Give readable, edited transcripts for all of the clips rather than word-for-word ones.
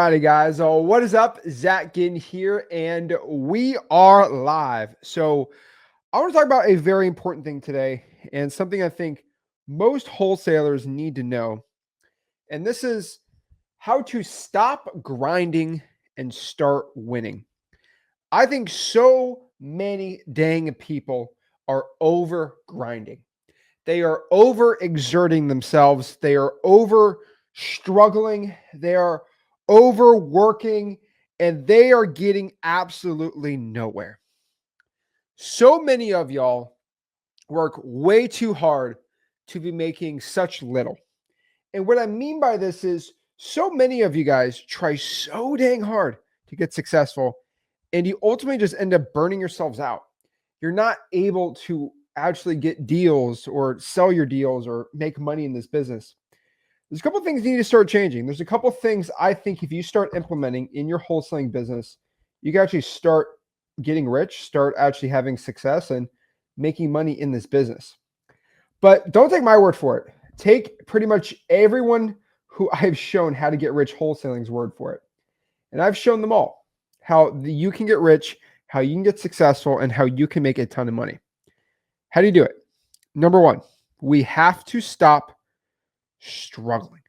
Alrighty, guys. What is up? Zach Ginn here, and we are live. So, I want to talk about a very important thing today, and something I think most wholesalers need to know. And this is how to stop grinding and start winning. I think so many dang people are over grinding. They are over exerting themselves. They are over struggling. They are overworking, and they are getting absolutely nowhere. So many of y'all work way too hard to be making such little. And what I mean by this is so many of you guys try so dang hard to get successful, and you ultimately just end up burning yourselves out. You're not able to actually get deals or sell your deals or make money in this business. There's a couple of things you need to start changing. There's a couple of things I think if you start implementing in your wholesaling business, you can actually start getting rich, start actually having success and making money in this business. But don't take my word for it. Take pretty much everyone who I've shown how to get rich wholesaling's word for it. And I've shown them all how you can get rich, how you can get successful, and how you can make a ton of money. How do you do it? Number one, we have to stop struggling.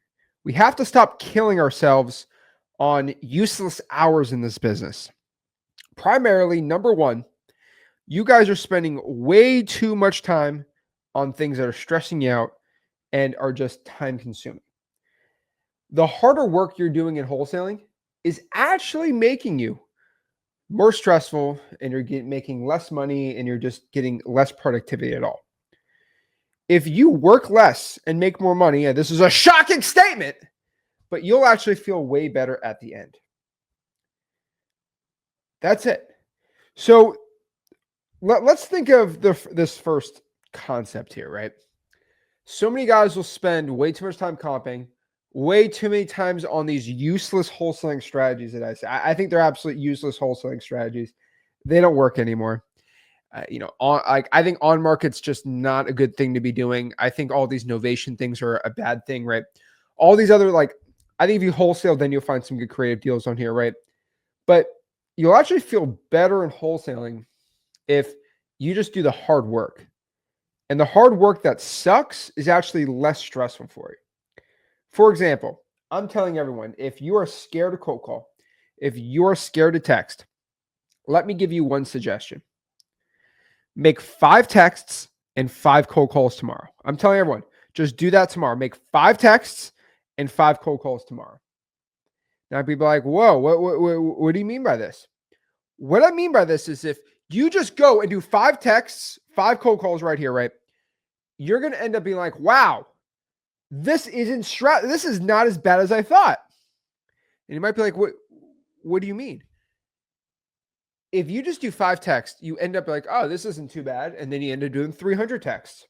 We have to stop killing ourselves on useless hours in this business. Primarily, number one, you guys are spending way too much time on things that are stressing you out and are just time consuming. The harder work you're doing in wholesaling is actually making you more stressful, and you're making less money, and you're just getting less productivity at all. If you work less and make more money, and this is a shocking statement, but you'll actually feel way better at the end. That's it. So let's think of this first concept here, right? So many guys will spend way too much time comping, way too many times on these useless wholesaling strategies that I say. I think they're absolute useless wholesaling strategies. They don't work anymore. I think on market's just not a good thing to be doing. I think all these novation things are a bad thing, right? All these other, I think if you wholesale, then you'll find some good creative deals on here, right? But you'll actually feel better in wholesaling if you just do the hard work. And the hard work that sucks is actually less stressful for you. For example, I'm telling everyone, if you are scared to cold call, if you're scared to text, let me give you one suggestion. Make 5 texts and 5 cold calls tomorrow. I'm telling everyone, just do that tomorrow. Make 5 texts and 5 cold calls tomorrow. Now people are like, whoa, what do you mean by this? What I mean by this is if you just go and do 5 texts, 5 cold calls right here, right? You're going to end up being like, wow, this is not as bad as I thought. And you might be like, what do you mean? If you just do 5 texts, you end up like, oh, this isn't too bad. And then you end up doing 300 texts.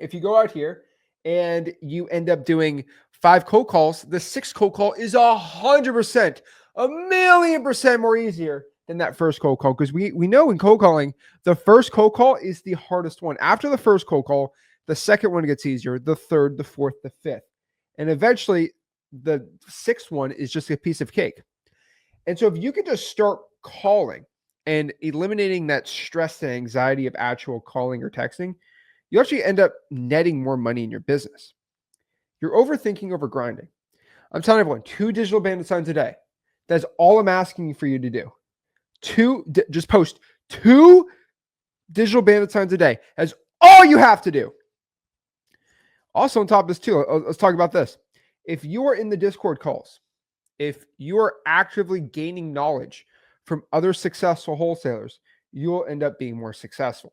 If you go out here and you end up doing 5 cold calls, the 6th cold call is 100%, 1,000,000% more easier than that first cold call. Because we know in cold calling, the first cold call is the hardest one. After the first cold call, the second one gets easier, the third, the fourth, the fifth. And eventually the 6th one is just a piece of cake. And so if you could just start calling and eliminating that stress and anxiety of actual calling or texting, you actually end up netting more money in your business. You're overthinking over grinding. I'm telling everyone, 2 digital bandit signs a day. That's all I'm asking for you to do. Just post 2 digital bandit signs a day. That's all you have to do. Also on top of this too, let's talk about this. If you are in the Discord calls, if you are actively gaining knowledge from other successful wholesalers, you'll end up being more successful.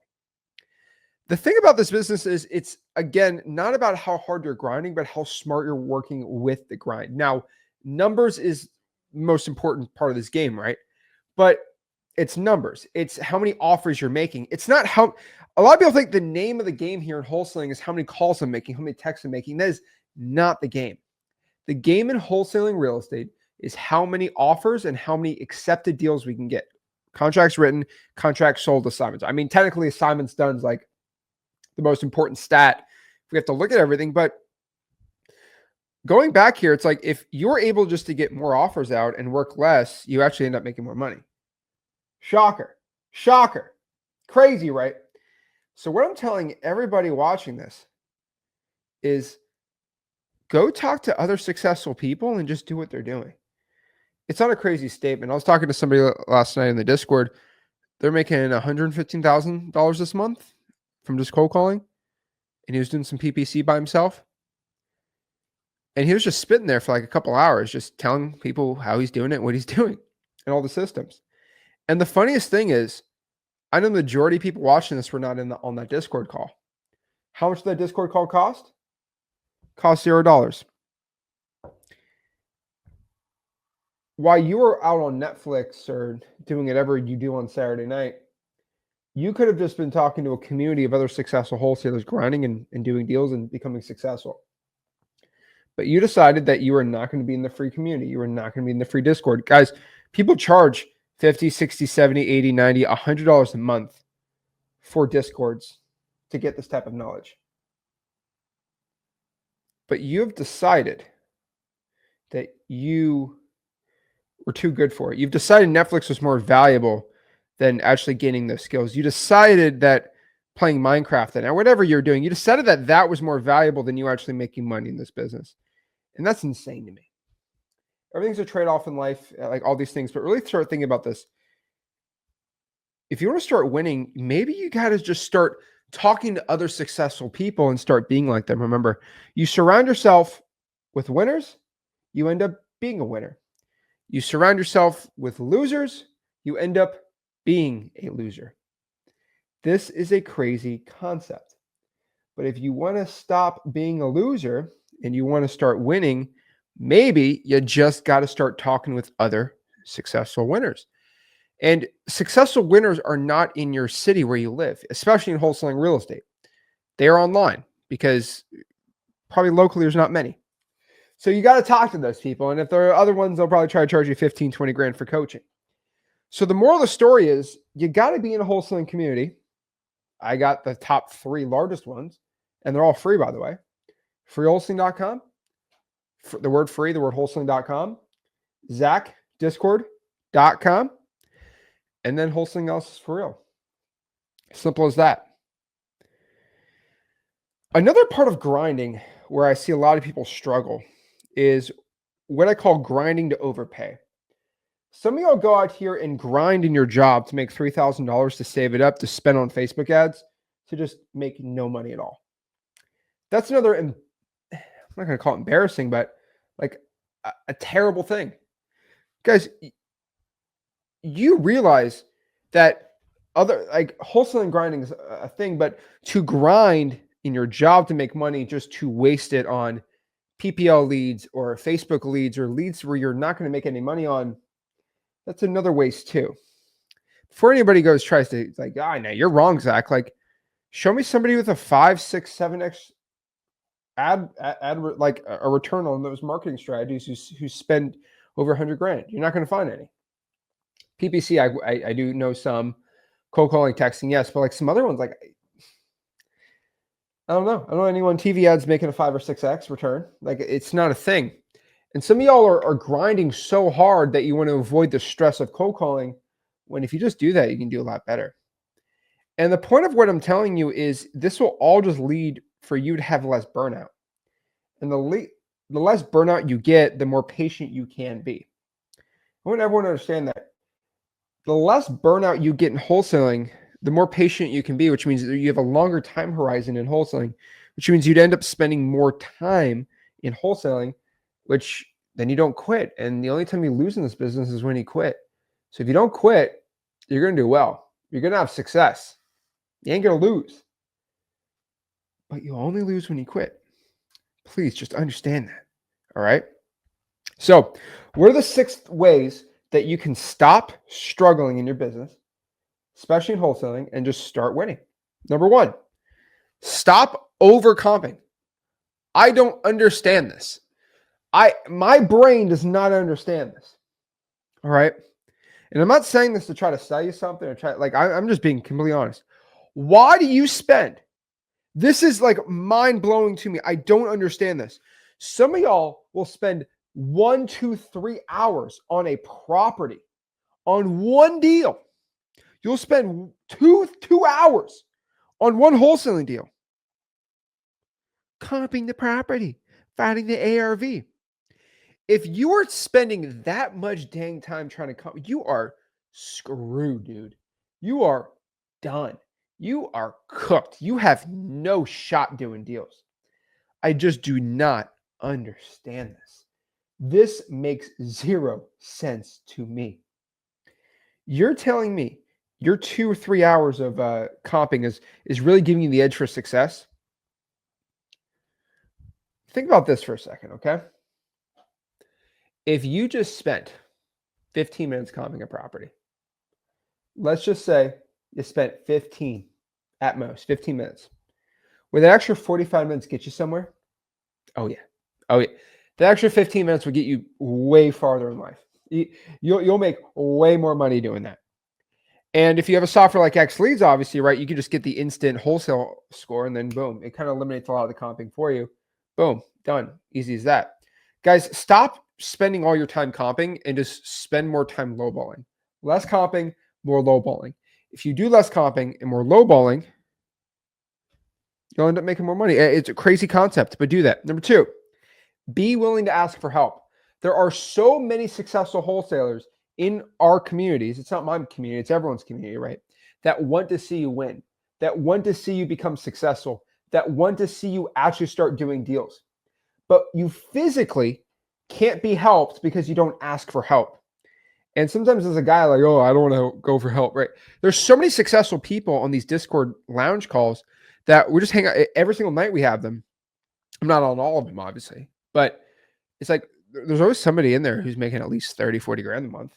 The thing about this business is it's, again, not about how hard you're grinding, but how smart you're working with the grind. Now, numbers is the most important part of this game, right? But it's numbers. It's how many offers you're making. It's not how a lot of people think the name of the game here in wholesaling is how many calls I'm making, how many texts I'm making. That is not the game. The game in wholesaling real estate is how many offers and how many accepted deals we can get. Contracts written, contracts sold, assignments. I mean, technically assignments done is like the most important stat. We have to look at everything, but going back here, it's like if you're able just to get more offers out and work less, you actually end up making more money. Shocker. Shocker. Crazy, right? So what I'm telling everybody watching this is go talk to other successful people and just do what they're doing. It's not a crazy statement. I was talking to somebody last night in the Discord. They're making $115,000 this month from just cold calling. And he was doing some PPC by himself. And he was just spitting there for like a couple hours, just telling people how he's doing it, what he's doing, and all the systems. And the funniest thing is, I know the majority of people watching this were not on that Discord call. How much did that Discord call cost? Cost $0. While you were out on Netflix or doing whatever you do on Saturday night, you could have just been talking to a community of other successful wholesalers, grinding and doing deals and becoming successful. But you decided that you are not going to be in the free community. You are not going to be in the free Discord. Guys, people charge $50, $60, $70, $80, $90, $100 a month for Discords to get this type of knowledge. But you have decided that you were too good for it. You've decided Netflix was more valuable than actually gaining those skills. You decided that playing Minecraft or whatever you're doing, you decided that that was more valuable than you actually making money in this business. And that's insane to me. Everything's a trade-off in life, like all these things, but really start thinking about this. If you want to start winning, maybe you got to just start talking to other successful people and start being like them. Remember, you surround yourself with winners, you end up being a winner. You surround yourself with losers, you end up being a loser. This is a crazy concept. But if you want to stop being a loser and you want to start winning, maybe you just got to start talking with other successful winners. And successful winners are not in your city where you live, especially in wholesaling real estate. They are online because probably locally there's not many. So you got to talk to those people. And if there are other ones, they'll probably try to charge you 15, 20 grand for coaching. So the moral of the story is you got to be in a wholesaling community. I got the top 3 largest ones, and they're all free, by the way. Freewholesaling.com, the word free, the word wholesaling.com, ZachDiscord.com, and then wholesaling else is for real. Simple as that. Another part of grinding where I see a lot of people struggle is what I call grinding to overpay. Some of y'all go out here and grind in your job to make $3,000 to save it up to spend on Facebook ads to just make no money at all. That's another, I'm not going to call it embarrassing, but like a terrible thing. Guys, you realize that other, like wholesaling grinding is a thing, but to grind in your job to make money just to waste it on PPL leads or Facebook leads or leads where you're not going to make any money on, that's another waste too. Before anybody tries to like, no, you're wrong, Zach. Like, show me somebody with a 5, 6, 7x ad like a return on those marketing strategies who spend over 100 grand. You're not going to find any. PPC, I do know some. Cold calling, texting, yes, but like some other ones, like I don't know. I don't know anyone TV ads making a 5 or 6x return. Like it's not a thing. And some of y'all are grinding so hard that you want to avoid the stress of cold calling, when if you just do that, you can do a lot better. And the point of what I'm telling you is this will all just lead for you to have less burnout. And the less burnout you get, the more patient you can be. I want everyone to understand that. The less burnout you get in wholesaling, the more patient you can be, which means that you have a longer time horizon in wholesaling, which means you'd end up spending more time in wholesaling, which then you don't quit. And the only time you lose in this business is when you quit. So if you don't quit, you're going to do well. You're going to have success. You ain't going to lose. But you only lose when you quit. Please just understand that. All right? So what are the 6 ways that you can stop struggling in your business, especially in wholesaling, and just start winning? Number 1, stop overcomping. I don't understand this. My brain does not understand this. All right. And I'm not saying this to try to sell you something or I'm just being completely honest. Why do you spend? This is like mind blowing to me. I don't understand this. Some of y'all will spend 1, 2, 3 hours on a property on one deal. You'll spend two hours on one wholesaling deal, comping the property, finding the ARV. If you are spending that much dang time trying to comp, you are screwed, dude. You are done. You are cooked. You have no shot doing deals. I just do not understand this. This makes zero sense to me. You're telling me your 2 or 3 hours of comping is really giving you the edge for success? Think about this for a second, okay? If you just spent 15 minutes comping a property, let's just say you spent 15 at most, 15 minutes. Would that extra 45 minutes get you somewhere? Oh, yeah. Oh, yeah. The extra 15 minutes would get you way farther in life. You'll make way more money doing that. And if you have a software like X Leads, obviously, right, you can just get the instant wholesale score and then boom, it kind of eliminates a lot of the comping for you. Boom, done. Easy as that. Guys, stop spending all your time comping and just spend more time lowballing. Less comping, more lowballing. If you do less comping and more lowballing, you'll end up making more money. It's a crazy concept, but do that. Number 2, be willing to ask for help. There are so many successful wholesalers in our communities. It's not my community, it's everyone's community, right? That want to see you win, that want to see you become successful, that want to see you actually start doing deals. But you physically can't be helped because you don't ask for help. And sometimes as a guy like, oh, I don't want to go for help, right? There's so many successful people on these Discord lounge calls that we just hang out every single night. We have them. I'm not on all of them, obviously, but it's like there's always somebody in there who's making at least 30, 40 grand a month,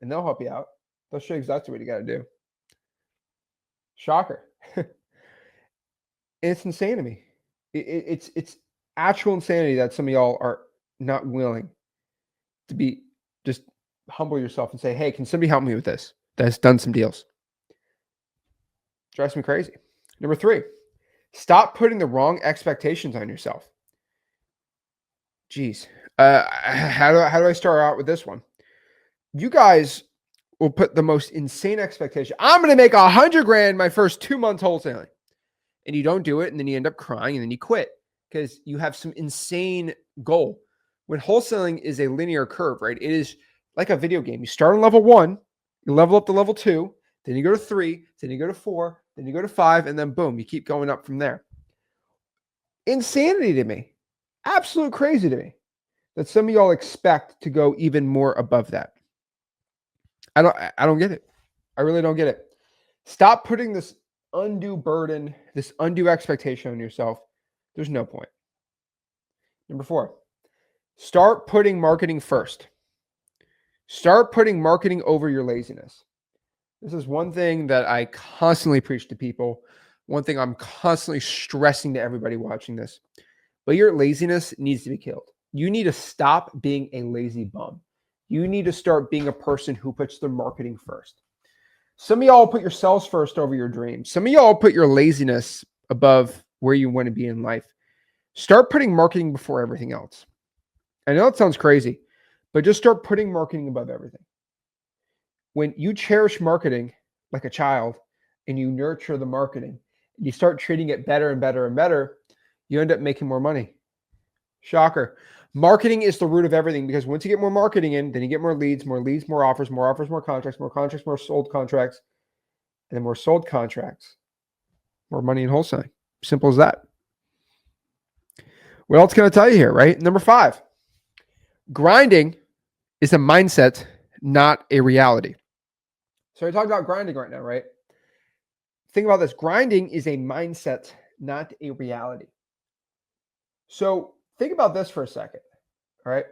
and they'll help you out. They'll show you exactly what you got to do. Shocker. And it's insane to me. It's actual insanity that some of y'all are not willing to be just humble yourself and say, hey, can somebody help me with this? That's done some deals. Drives me crazy. Number 3, stop putting the wrong expectations on yourself. Geez. How do I start out with this one? You guys will put the most insane expectation. I'm going to make 100 grand my first 2 months wholesaling. And you don't do it. And then you end up crying and then you quit because you have some insane goal. When wholesaling is a linear curve, right? It is like a video game. You start on level 1, you level up to level 2, then you go to 3, then you go to 4, then you go to 5, and then boom, you keep going up from there. Insanity to me. Absolute crazy to me that some of y'all expect to go even more above that. I don't get it. I really don't get it. Stop putting this undue burden, this undue expectation on yourself. There's no point. Number 4, start putting marketing first. Start putting marketing over your laziness. This is one thing that I constantly preach to people. One thing I'm constantly stressing to everybody watching this. But your laziness needs to be killed. You need to stop being a lazy bum. You need to start being a person who puts their marketing first. Some of y'all put yourselves first over your dreams. Some of y'all put your laziness above where you want to be in life. Start putting marketing before everything else. I know it sounds crazy, but just start putting marketing above everything. When you cherish marketing like a child and you nurture the marketing, you start treating it better and better and better, you end up making more money. Shocker. Marketing is the root of everything because once you get more marketing in, then you get more leads, more offers, more contracts, more sold contracts, and then more sold contracts, more money in wholesaling. Simple as that. What else can I tell you here, right? Number 5, grinding is a mindset, not a reality. So I talked about grinding right now, right? Think about this. Grinding is a mindset, not a reality. So think about this for a second. All right.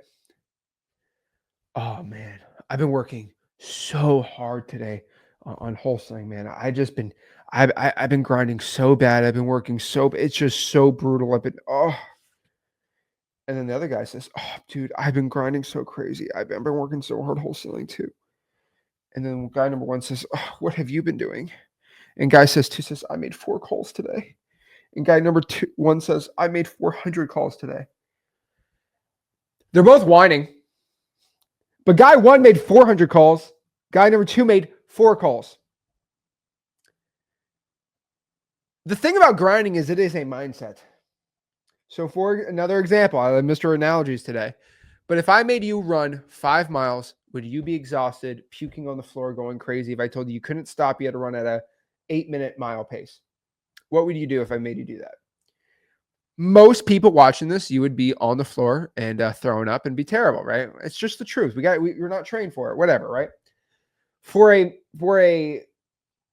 Oh man, I've been working so hard today on wholesaling, man. I've been grinding so bad. I've been working it's just so brutal. And then the other guy says, oh dude, I've been grinding so crazy. I've been working so hard wholesaling too. And then guy number 1 says, oh, what have you been doing? And guy says 2 says, I made 4 calls today. And guy number 1 says, I made 400 calls today. They're both whining. But guy one made 400 calls. Guy number two made 4 calls. The thing about grinding is it is a mindset. So for another example, I have Mr. Analogies today. But if I made you run 5 miles, would you be exhausted, puking on the floor, going crazy if I told you couldn't stop, you had to run at a 8-minute mile pace? What would you do if I made you do that? Most people watching this, you would be on the floor and throwing up and be terrible, right? It's just the truth. We're not trained for it, whatever, right? For a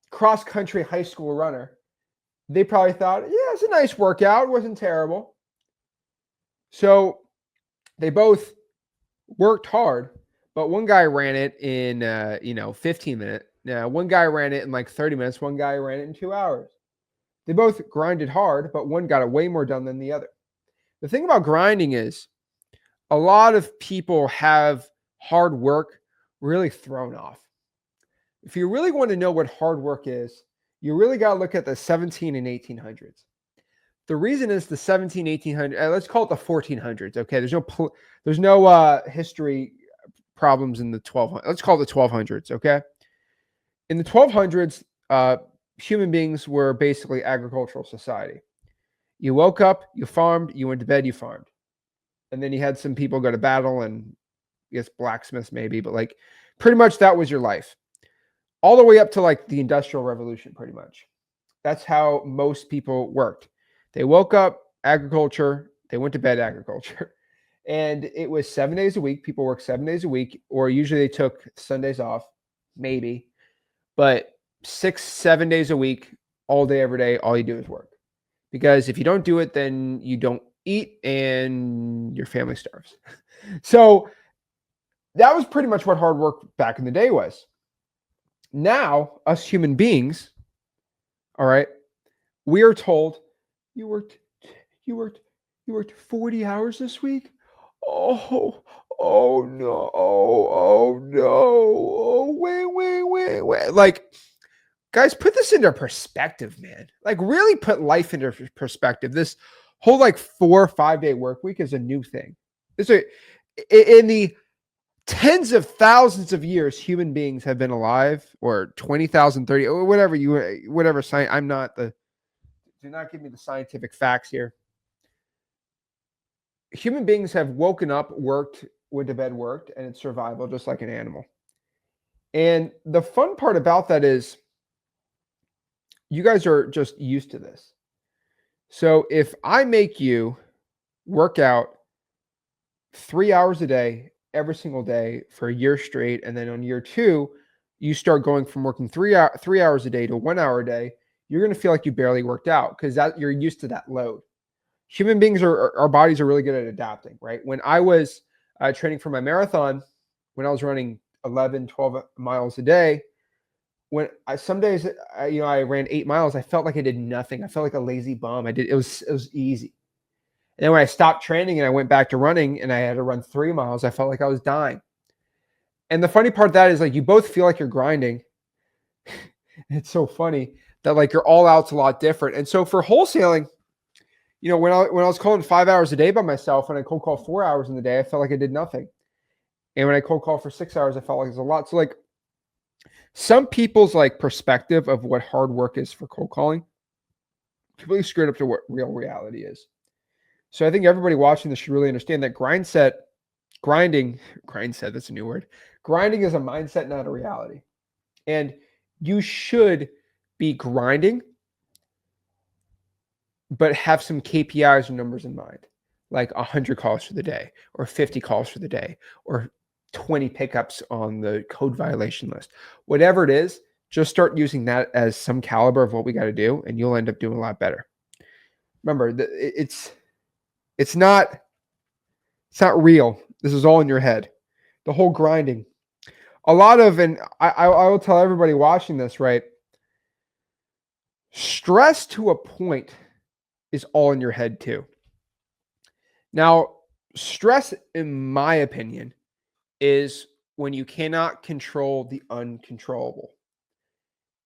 cross country high school runner, they probably thought, yeah, it's a nice workout, it wasn't terrible. So they both worked hard, but one guy ran it in 15 minutes. One guy ran it in like 30 minutes. One guy ran it in 2 hours. They both grinded hard, but one got it way more done than the other. The thing about grinding is a lot of people have hard work really thrown off. If you really want to know what hard work is, you really got to look at the 17 and 1800s. The reason is the 17, 1800s, let's call it the 1400s. Okay. There's no history problems in the 1200s. Let's call it the 1200s. Okay. In the 1200s, human beings were basically agricultural society. You woke up, you farmed, you went to bed, you farmed. And then you had some people go to battle and I guess blacksmiths maybe, but like pretty much that was your life. All the way up to like the Industrial Revolution, pretty much. That's how most people worked. They woke up, agriculture, they went to bed, agriculture. And it was 7 days a week. People worked 7 days a week, or usually they took Sundays off, maybe. But 6, 7 days a week, all day, every day, all you do is work. Because if you don't do it, then you don't eat and your family starves. So that was pretty much what hard work back in the day was. Now, us human beings, all right, we are told you worked 40 hours this week. Oh no. Oh no. Oh, wait. Like, guys, put this into perspective, man. Like, really put life into perspective. This whole like 4 or 5 day work week is a new thing. In the tens of thousands of years human beings have been alive, or 20,000, 30, or whatever science. Do not give me the scientific facts here. Human beings have woken up, worked, went to bed, worked, and it's survival just like an animal. And the fun part about that is you guys are just used to this. So if I make you work out 3 hours a day, every single day for a year straight, and then on year 2, you start going from working 3 hours a day to 1 hour a day, you're going to feel like you barely worked out because that you're used to that load. Human beings our bodies are really good at adapting, right? When I was training for my marathon, when I was running 11, 12 miles a day, some days I ran 8 miles, I felt like I did nothing. I felt like a lazy bum. It was easy. And then when I stopped training and I went back to running and I had to run 3 miles, I felt like I was dying. And the funny part of that is like you both feel like you're grinding. It's so funny that like your all out's a lot different. And so for wholesaling, when I was calling 5 hours a day by myself and I cold call 4 hours in the day, I felt like I did nothing. And when I cold call for 6 hours, I felt like it was a lot. So like some people's like perspective of what hard work is for cold calling completely screwed up to what real reality is. So I think everybody watching this should really understand that grinding, that's a new word. Grinding is a mindset, not a reality. And you should be grinding, but have some KPIs or numbers in mind, like 100 calls for the day, or 50 calls for the day, or 20 pickups on the code violation list. Whatever it is, just start using that as some caliber of what we got to do, and you'll end up doing a lot better. Remember, it's not real. This is all in your head. The whole grinding. And I will tell everybody watching this, right? Stress to a point is all in your head too. Now, stress, in my opinion, is when you cannot control the uncontrollable.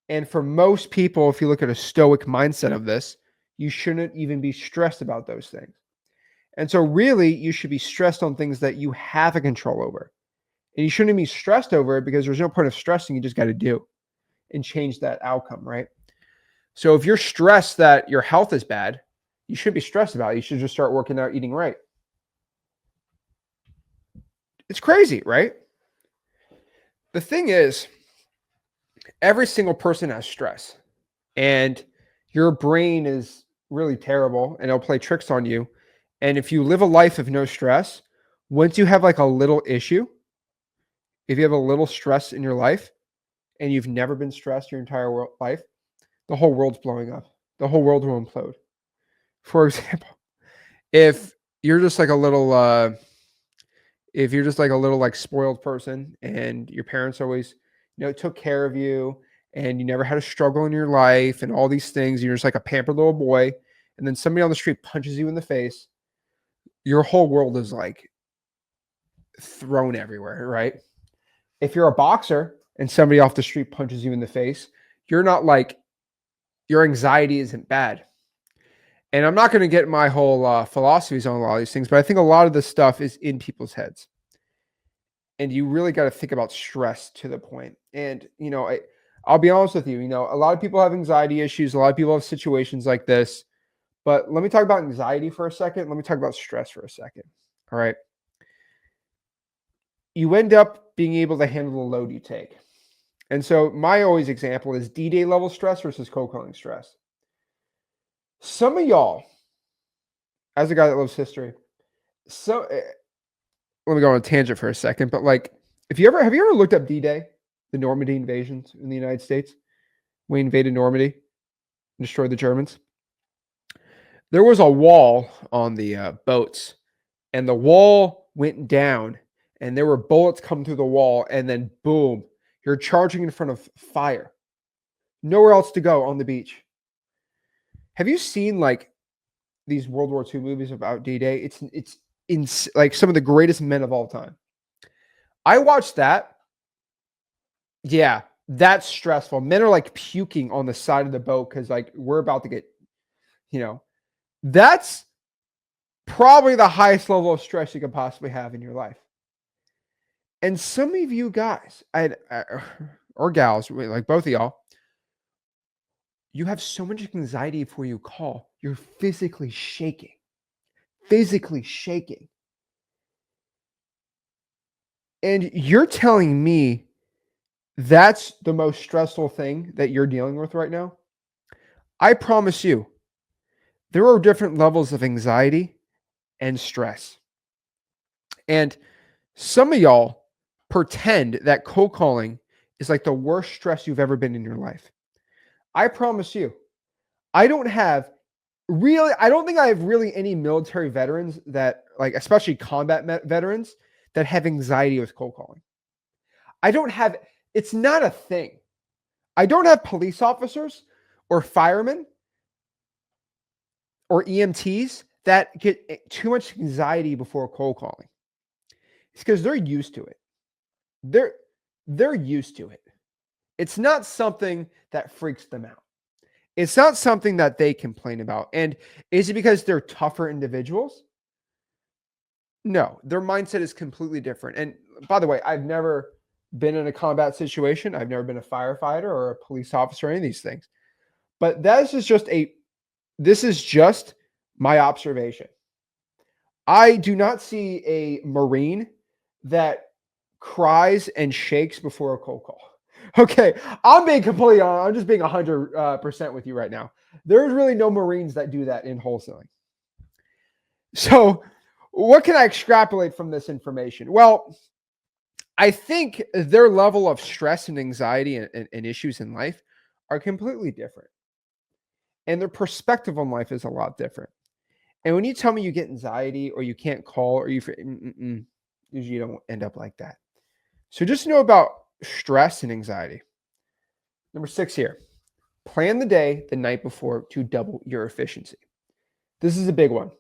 And for most people, if you look at a stoic mindset of this, you shouldn't even be stressed about those things. And so really you should be stressed on things that you have a control over. And you shouldn't be stressed over it because there's no point of stressing. You just got to do and change that outcome, right? So if you're stressed that your health is bad, you shouldn't be stressed about it. You should just start working out, eating right. It's crazy, right? The thing is, every single person has stress, and your brain is really terrible and it'll play tricks on you. And if you live a life of no stress, once you have like a little issue, if you have a little stress in your life and you've never been stressed your entire life, the whole world's blowing up. The whole world will implode. For example, if you're just like a little like spoiled person and your parents always, took care of you and you never had a struggle in your life and all these things, you're just like a pampered little boy, and then somebody on the street punches you in the face, your whole world is like thrown everywhere, right? If you're a boxer and somebody off the street punches you in the face, you're not like, your anxiety isn't bad. And I'm not going to get my whole philosophies on a lot of these things, but I think a lot of this stuff is in people's heads. And you really got to think about stress to the point. And, I'll be honest with you, a lot of people have anxiety issues. A lot of people have situations like this. But let me talk about anxiety for a second. Let me talk about stress for a second. All right. You end up being able to handle the load you take. And so my always example is DDay level stress versus cold calling stress. Some of y'all, as a guy that loves history, let me go on a tangent for a second, but like, have you ever looked up DDay, the Normandy invasions in the United States? We invaded Normandy and destroyed the Germans. There was a wall on the boats, and the wall went down, and there were bullets coming through the wall, and then boom, you're charging in front of fire. Nowhere else to go on the beach. Have you seen like these World War II movies about D-Day? It's like some of the greatest men of all time. I watched that. Yeah, that's stressful. Men are like puking on the side of the boat because like we're about to get, that's probably the highest level of stress you could possibly have in your life. And some of you guys, or gals, like both of y'all, you have so much anxiety before you call. You're physically shaking. And you're telling me that's the most stressful thing that you're dealing with right now? I promise you, there are different levels of anxiety and stress. And some of y'all pretend that cold calling is like the worst stress you've ever been in your life. I promise you, I don't think I have really any military veterans that, like, especially combat veterans, that have anxiety with cold calling. It's not a thing. I don't have police officers or firemen or EMTs that get too much anxiety before cold calling. It's because they're used to it. They're used to it. It's not something that freaks them out. It's not something that they complain about. And is it because they're tougher individuals? No, their mindset is completely different. And by the way, I've never been in a combat situation. I've never been a firefighter or a police officer or any of these things. But this is just my observation. I do not see a Marine that cries and shakes before a cold call. Okay, I'm being completely honest. I'm just being 100% with you right now. There's really no Marines that do that in wholesaling. So what can I extrapolate from this information? Well, I think their level of stress and anxiety and issues in life are completely different. And their perspective on life is a lot different. And when you tell me you get anxiety or you can't call or usually you don't end up like that. So just know about stress and anxiety. Number 6 here, plan the day the night before to double your efficiency. This is a big one.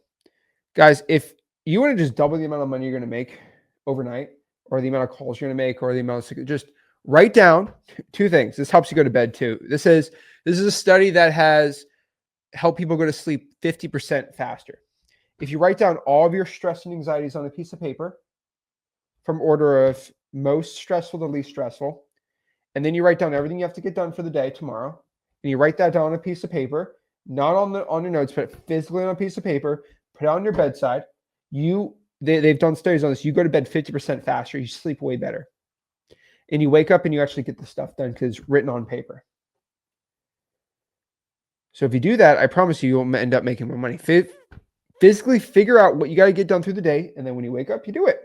Guys, if you want to just double the amount of money you're going to make overnight or the amount of calls you're going to make or the amount of, just write down 2 things. This helps you go to bed too. This is a study that has helped people go to sleep 50% faster. if you write down all of your stress and anxieties on a piece of paper from order of most stressful to least stressful, and then you write down everything you have to get done for the day tomorrow, and you write that down on a piece of paper, not on your notes, but physically on a piece of paper, put it on your bedside. They've done studies on this. You go to bed 50% faster. You sleep way better. And you wake up and you actually get the stuff done because it's written on paper. So if you do that, I promise you, you'll end up making more money. Physically figure out what you got to get done through the day. And then when you wake up, you do it.